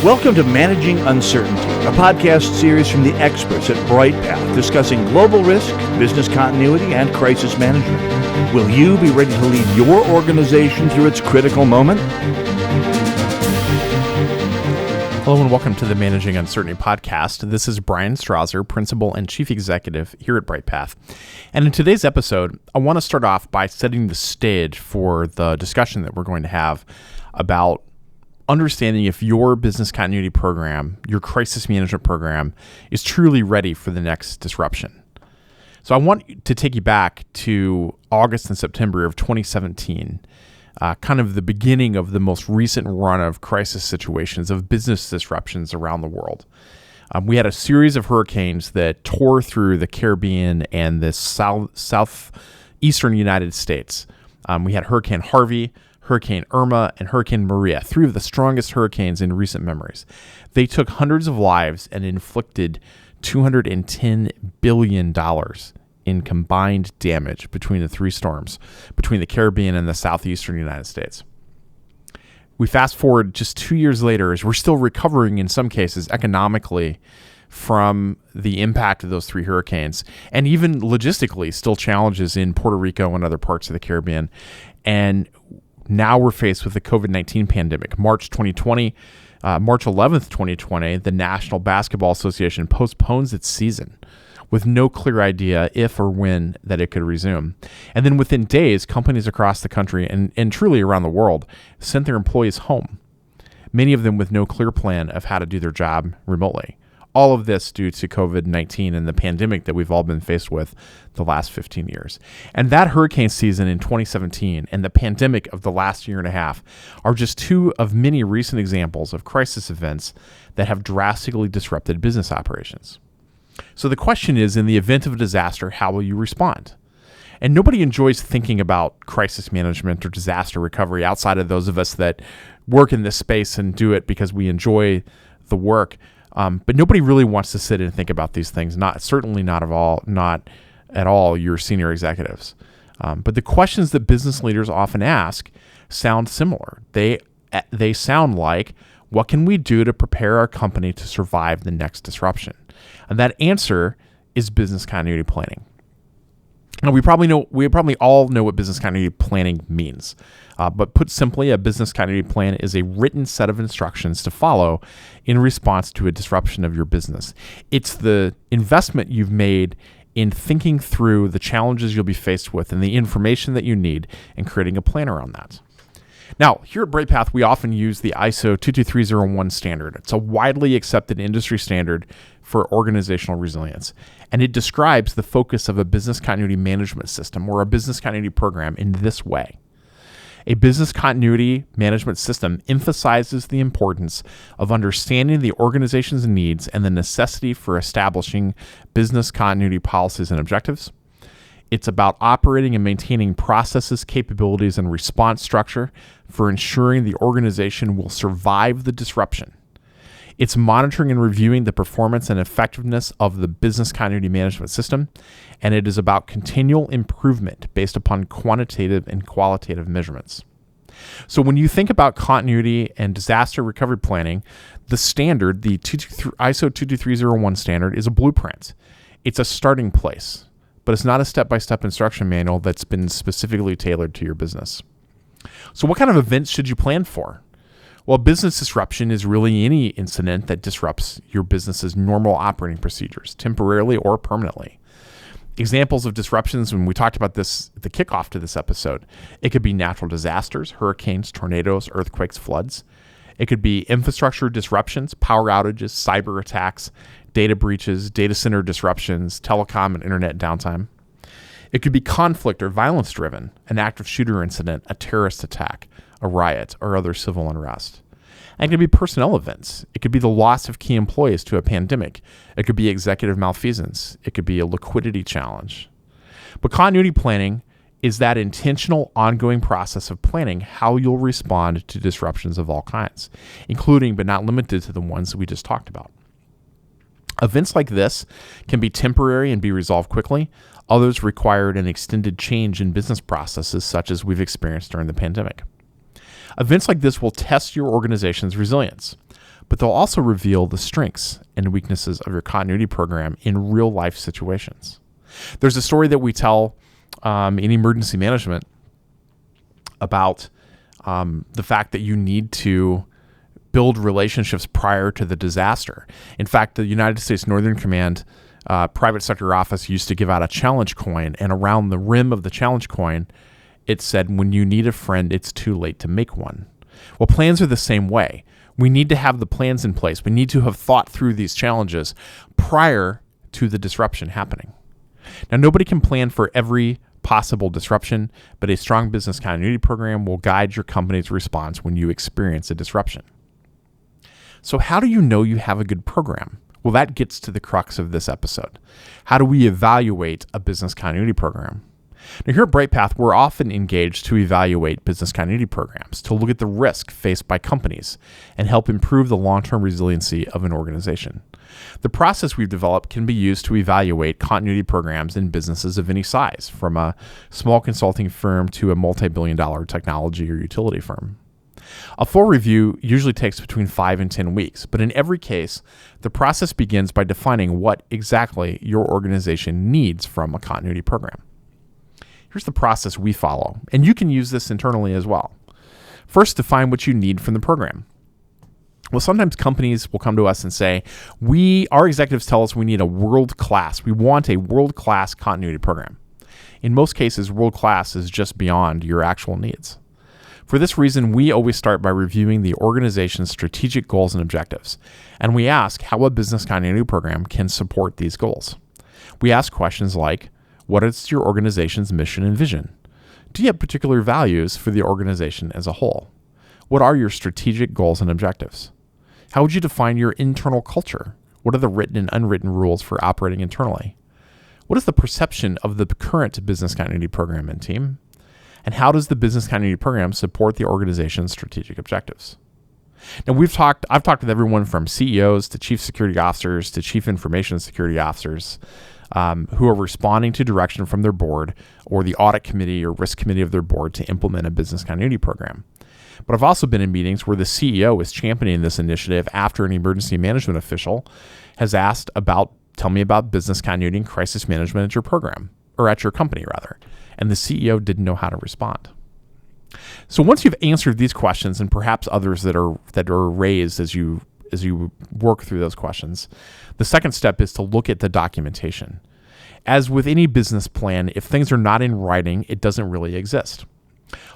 Welcome to Managing Uncertainty, a podcast series from the experts at Bryghtpath discussing global risk, business continuity, and crisis management. Will you be ready to lead your organization through its critical moment? Hello and welcome to the Managing Uncertainty podcast. This is Bryan Strawser, Principal and Chief Executive here at Bryghtpath. And in today's episode, I want to start off by setting the stage for the discussion that we're going to have about understanding if your business continuity program, your crisis management program, is truly ready for the next disruption. So I want to take you back to August and September of 2017, kind of the beginning of the most recent run of crisis situations, of business disruptions around the world. We had a series of hurricanes that tore through the Caribbean and the southeastern United States. We had Hurricane Harvey, Hurricane Irma, and Hurricane Maria, three of the strongest hurricanes in recent memories. They took hundreds of lives and inflicted $210 billion in combined damage between the three storms, between the Caribbean and the southeastern United States. We fast forward just 2 years later, as we're still recovering in some cases economically from the impact of those three hurricanes, and even logistically still challenges in Puerto Rico and other parts of the Caribbean. And now we're faced with the COVID-19 pandemic. March 11th, 2020, the National Basketball Association postpones its season with no clear idea if or when that it could resume. And then within days, companies across the country and truly around the world sent their employees home, many of them with no clear plan of how to do their job remotely. All of this due to COVID-19 and the pandemic that we've all been faced with the last 15 years. And that hurricane season in 2017 and the pandemic of the last year and a half are just two of many recent examples of crisis events that have drastically disrupted business operations. So the question is, in the event of a disaster, how will you respond? And nobody enjoys thinking about crisis management or disaster recovery outside of those of us that work in this space and do it because we enjoy the work. But nobody really wants to sit and think about these things. Not at all your senior executives. But the questions that business leaders often ask sound similar. They sound like, what can we do to prepare our company to survive the next disruption? And that answer is business continuity planning. Now, we probably all know what business continuity planning means. But put simply, a business continuity plan is a written set of instructions to follow in response to a disruption of your business. It's the investment you've made in thinking through the challenges you'll be faced with and the information that you need and creating a plan around that. Now, here at Bryghtpath, we often use the ISO 22301 standard. It's a widely accepted industry standard for organizational resilience, and it describes the focus of a business continuity management system or a business continuity program in this way. A business continuity management system emphasizes the importance of understanding the organization's needs and the necessity for establishing business continuity policies and objectives. It's about operating and maintaining processes, capabilities, and response structure for ensuring the organization will survive the disruption. It's monitoring and reviewing the performance and effectiveness of the business continuity management system, and it is about continual improvement based upon quantitative and qualitative measurements. So when you think about continuity and disaster recovery planning, the standard, the ISO 22301 standard, is a blueprint. It's a starting place, but it's not a step-by-step instruction manual that's been specifically tailored to your business. So what kind of events should you plan for? Well, business disruption is really any incident that disrupts your business's normal operating procedures, temporarily or permanently. Examples of disruptions, when we talked about this at the kickoff to this episode, it could be natural disasters, hurricanes, tornadoes, earthquakes, floods. It could be infrastructure disruptions, power outages, cyber attacks, data breaches, data center disruptions, telecom and internet downtime. It could be conflict or violence driven, an active shooter incident, a terrorist attack, a riot, or other civil unrest. And it could be personnel events. It could be the loss of key employees to a pandemic. It could be executive malfeasance. It could be a liquidity challenge. But continuity planning is that intentional, ongoing process of planning how you'll respond to disruptions of all kinds, including but not limited to the ones that we just talked about. Events like this can be temporary and be resolved quickly. Others required an extended change in business processes, such as we've experienced during the pandemic. Events like this will test your organization's resilience. but they'll also reveal the strengths and weaknesses of your continuity program in real life situations. There's a story that we tell in emergency management about the fact that you need to build relationships prior to the disaster. In fact, the United States Northern Command private sector office used to give out a challenge coin, and around the rim of the challenge coin, it said, "When you need a friend, it's too late to make one." Well, plans are the same way. We need to have the plans in place. We need to have thought through these challenges prior to the disruption happening. Now, nobody can plan for every possible disruption, but a strong business continuity program will guide your company's response when you experience a disruption. So how do you know you have a good program? Well, that gets to the crux of this episode. How do we evaluate a business continuity program? Now, here at Bryghtpath, we're often engaged to evaluate business continuity programs, to look at the risk faced by companies and help improve the long-term resiliency of an organization. The process we've developed can be used to evaluate continuity programs in businesses of any size, from a small consulting firm to a multi-billion-dollar technology or utility firm. A full review usually takes between 5 and 10 weeks, but in every case, the process begins by defining what exactly your organization needs from a continuity program. Here's the process we follow, and you can use this internally as well. First, define what you need from the program. Well, sometimes companies will come to us and say, our executives tell us we need we want a world-class continuity program. In most cases, world-class is just beyond your actual needs. For this reason, we always start by reviewing the organization's strategic goals and objectives, and we ask how a business continuity program can support these goals. We ask questions like, what is your organization's mission and vision? Do you have particular values for the organization as a whole? What are your strategic goals and objectives? How would you define your internal culture? What are the written and unwritten rules for operating internally? What is the perception of the current business continuity program and team? And how does the business continuity program support the organization's strategic objectives? Now, I've talked with everyone from CEOs to chief security officers to chief information security officers who are responding to direction from their board or the audit committee or risk committee of their board to implement a business continuity program. But I've also been in meetings where the CEO is championing this initiative after an emergency management official has asked tell me about business continuity and crisis management at your program, or at your company rather, and the CEO didn't know how to respond. So once you've answered these questions and perhaps others that are raised as you work through those questions, the second step is to look at the documentation. As with any business plan, if things are not in writing, it doesn't really exist.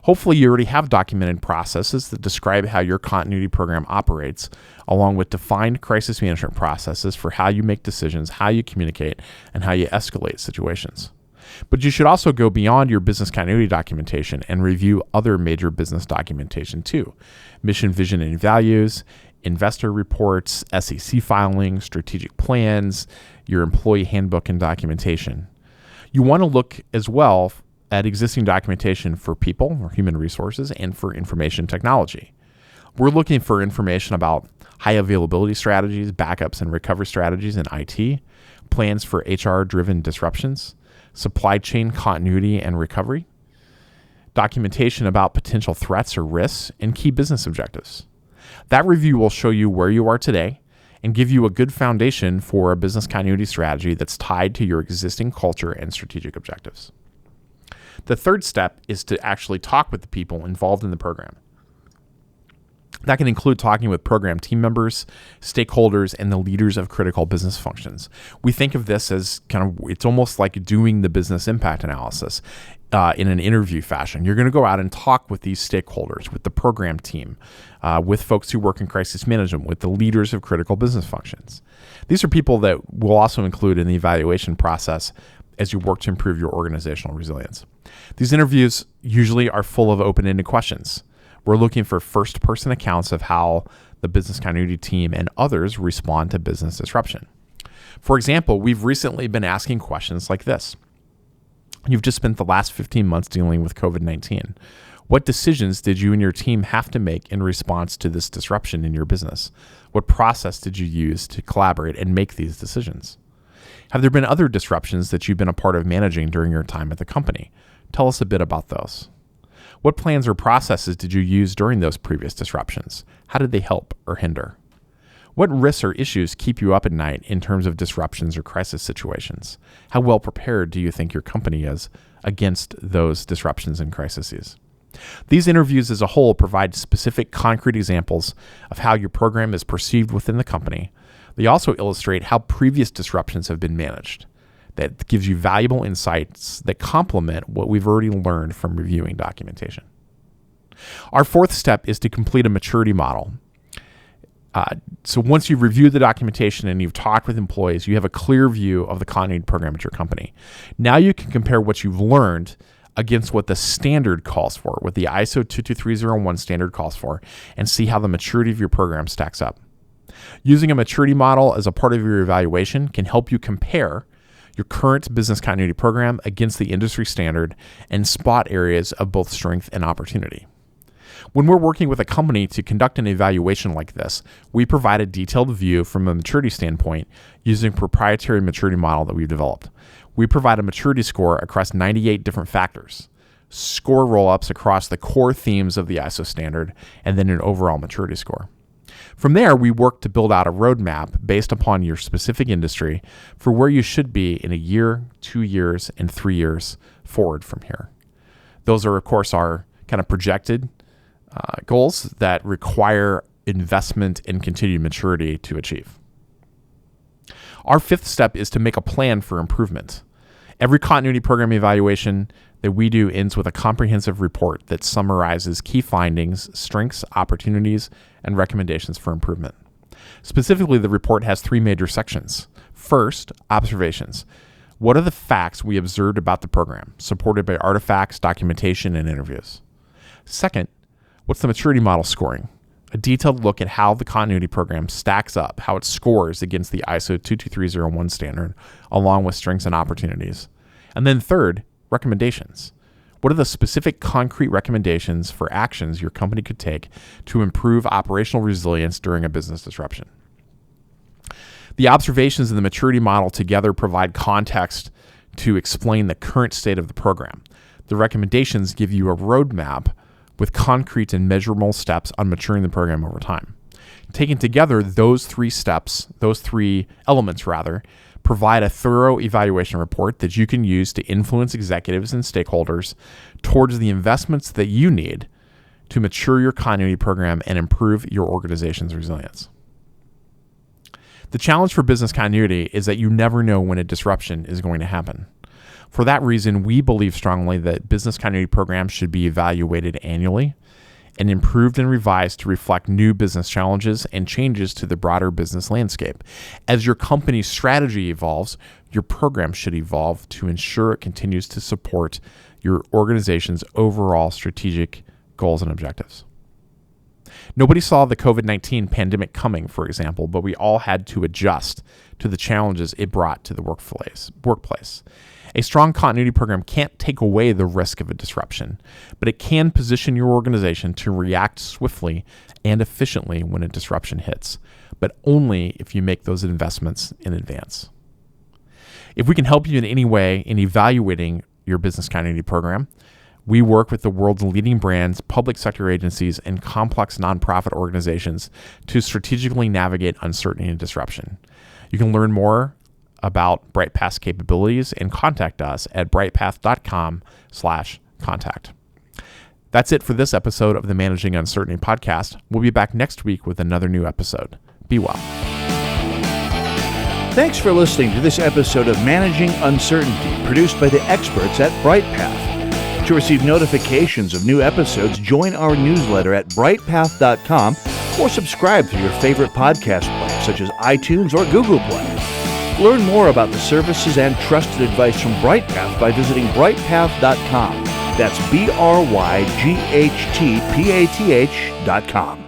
Hopefully you already have documented processes that describe how your continuity program operates, along with defined crisis management processes for how you make decisions, how you communicate, and how you escalate situations. But you should also go beyond your business continuity documentation and review other major business documentation too. Mission, vision, and values, investor reports, SEC filings, strategic plans, your employee handbook and documentation. You want to look as well at existing documentation for people or human resources and for information technology. We're looking for information about high availability strategies, backups and recovery strategies in IT, plans for HR-driven disruptions, supply chain continuity and recovery, documentation about potential threats or risks, and key business objectives. That review will show you where you are today and give you a good foundation for a business continuity strategy that's tied to your existing culture and strategic objectives. The third step is to actually talk with the people involved in the program. That can include talking with program team members, stakeholders, and the leaders of critical business functions. We think of this as it's almost like doing the business impact analysis in an interview fashion. You're going to go out and talk with these stakeholders, with the program team, with folks who work in crisis management, with the leaders of critical business functions. These are people that we'll also include in the evaluation process as you work to improve your organizational resilience. These interviews usually are full of open-ended questions. We're looking for first-person accounts of how the business continuity team and others respond to business disruption. For example, we've recently been asking questions like this. You've just spent the last 15 months dealing with COVID-19. What decisions did you and your team have to make in response to this disruption in your business? What process did you use to collaborate and make these decisions? Have there been other disruptions that you've been a part of managing during your time at the company? Tell us a bit about those. What plans or processes did you use during those previous disruptions? How did they help or hinder? What risks or issues keep you up at night in terms of disruptions or crisis situations? How well prepared do you think your company is against those disruptions and crises? These interviews as a whole provide specific concrete examples of how your program is perceived within the company. They also illustrate how previous disruptions have been managed. That gives you valuable insights that complement what we've already learned from reviewing documentation. Our fourth step is to complete a maturity model. So once you've reviewed the documentation and you've talked with employees, you have a clear view of the continuity program at your company. Now you can compare what you've learned against what the standard calls for, what the ISO 22301 standard calls for, and see how the maturity of your program stacks up. Using a maturity model as a part of your evaluation can help you compare your current business continuity program against the industry standard and spot areas of both strength and opportunity. When we're working with a company to conduct an evaluation like this, we provide a detailed view from a maturity standpoint using a proprietary maturity model that we've developed. We provide a maturity score across 98 different factors, score roll-ups across the core themes of the ISO standard, and then an overall maturity score. From there, we work to build out a roadmap based upon your specific industry for where you should be in a year, 2 years, and 3 years forward from here. Those are, of course, our kind of projected goals that require investment and continued maturity to achieve. Our fifth step is to make a plan for improvement. Every continuity program evaluation that we do ends with a comprehensive report that summarizes key findings, strengths, opportunities, and recommendations for improvement. Specifically, the report has 3 major sections. First, observations. What are the facts we observed about the program, supported by artifacts, documentation, and interviews? Second, what's the maturity model scoring? A detailed look at how the continuity program stacks up, how it scores against the ISO 22301 standard, along with strengths and opportunities. And then third, recommendations. What are the specific concrete recommendations for actions your company could take to improve operational resilience during a business disruption? The observations in the maturity model together provide context to explain the current state of the program. The recommendations give you a roadmap with concrete and measurable steps on maturing the program over time. Taken together, those 3 elements, provide a thorough evaluation report that you can use to influence executives and stakeholders towards the investments that you need to mature your continuity program and improve your organization's resilience. The challenge for business continuity is that you never know when a disruption is going to happen. For that reason, we believe strongly that business continuity programs should be evaluated annually and improved and revised to reflect new business challenges and changes to the broader business landscape. As your company's strategy evolves, your program should evolve to ensure it continues to support your organization's overall strategic goals and objectives. Nobody saw the COVID-19 pandemic coming, for example, but we all had to adjust to the challenges it brought to the workplace. A strong continuity program can't take away the risk of a disruption, but it can position your organization to react swiftly and efficiently when a disruption hits, but only if you make those investments in advance. If we can help you in any way in evaluating your business continuity program, we work with the world's leading brands, public sector agencies, and complex nonprofit organizations to strategically navigate uncertainty and disruption. You can learn more about Bryghtpath's capabilities and contact us at bryghtpath.com/contact. That's it for this episode of the Managing Uncertainty podcast. We'll be back next week with another new episode. Be well. Thanks for listening to this episode of Managing Uncertainty, produced by the experts at Bryghtpath. To receive notifications of new episodes, join our newsletter at bryghtpath.com or subscribe through your favorite podcast player, such as iTunes or Google Play. Learn more about the services and trusted advice from Bryghtpath by visiting bryghtpath.com. That's BRYGHTPATH.com.